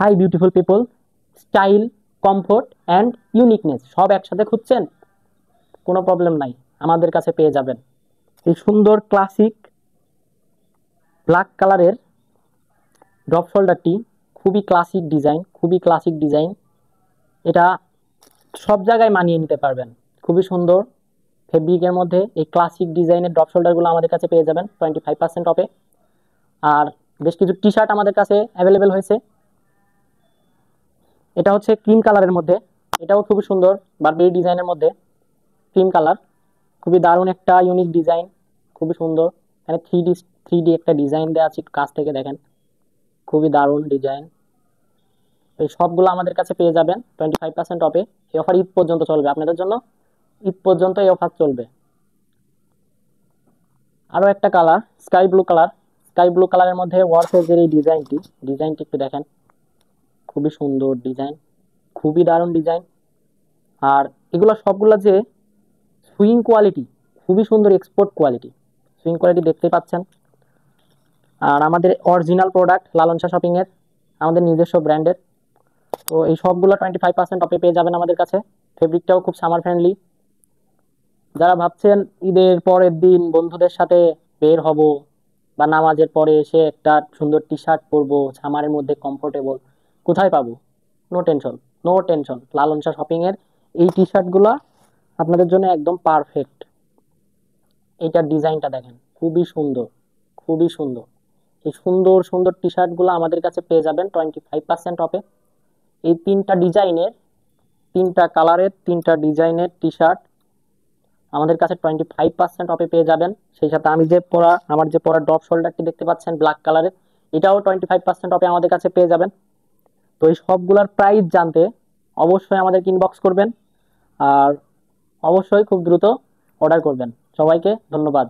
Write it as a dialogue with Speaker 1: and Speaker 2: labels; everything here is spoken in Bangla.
Speaker 1: Hi beautiful people, style, comfort and uniqueness সব একসাথে খুঁজছেন? কোনো প্রবলেম নাই, আমাদের কাছে পেয়ে যাবেন। এই সুন্দর ক্লাসিক ব্ল্যাক কালারের ড্রপ শোল্ডারটি খুবই ক্লাসিক ডিজাইন। এটা সব জায়গায় মানিয়ে নিতে পারবেন। খুবই সুন্দর ফেব্রিকের মধ্যে এই ক্লাসিক ডিজাইনের ড্রপ শোল্ডারগুলো আমাদের কাছে পেয়ে যাবেন 25% অফে। আর বেশ কিছু টি শার্ট আমাদের কাছে অ্যাভেলেবেল হয়েছে। এটা হচ্ছে ক্রিম কালারের মধ্যে, এটাও খুবই সুন্দর বারবেরি ডিজাইনের মধ্যে। ক্রিম কালার, খুবই দারুণ একটা ইউনিক ডিজাইন, খুবই সুন্দর। এখানে থ্রি ডি একটা ডিজাইন দেওয়া আছে, একটু কাছ থেকে দেখেন, খুবই দারুণ ডিজাইন। এই সবগুলো আমাদের কাছে পেয়ে যাবেন 25% অফে। এই অফার ঈদ পর্যন্ত চলবে আপনাদের জন্য, ঈদ পর্যন্ত এই অফার চলবে। আরো একটা কালার স্কাই ব্লু কালারের মধ্যে ওয়ারফেজের এই ডিজাইনটি একটু দেখেন, খুবই সুন্দর ডিজাইন, খুবই দারুণ ডিজাইন। আর এগুলো সবগুলো যে সুইং কোয়ালিটি, খুবই সুন্দর এক্সপোর্ট কোয়ালিটি, সুইং কোয়ালিটি দেখতে পাচ্ছেন। আর আমাদের original product Lalon Shah shopping এর, আমাদের নিজস্ব ব্র্যান্ডের। তো এই সবগুলো 25% অফে পেয়ে যাবেন আমাদের কাছে। ফেব্রিকটাও খুব সামার ফ্রেন্ডলি। যারা ভাবছেন ঈদের পরের দিন বন্ধুদের সাথে বের হব বা নামাজের পরে এসে একটা সুন্দর টি শার্ট পরবো সামারের মধ্যে কমফোর্টেবল, কোথায় পাবো? No tension, no tension, Lalon Shah shopping এর এই টি শার্ট গুলা আপনাদের জন্য একদম পারফেক্ট। এইটার ডিজাইনটা দেখেন, খুবই সুন্দর। এই সুন্দর সুন্দর টি শার্ট গুলো আমাদের কাছে পেয়ে যাবেন 25% অফে। এই তিনটা কালারের তিনটা ডিজাইনের টি শার্ট আমাদের কাছে 25% অফে পেয়ে যাবেন। সেই সাথে আমার যে পরা ড্রপ শোল্ডারটি দেখতে পাচ্ছেন ব্ল্যাক কালারের, এটাও 25% অফে আমাদের কাছে পেয়ে যাবেন। তো এই সবগুলোর প্রাইস জানতে অবশ্যই আমাদের ইনবক্স করবেন, আর অবশ্যই খুব দ্রুত অর্ডার করবেন। সবাইকে ধন্যবাদ।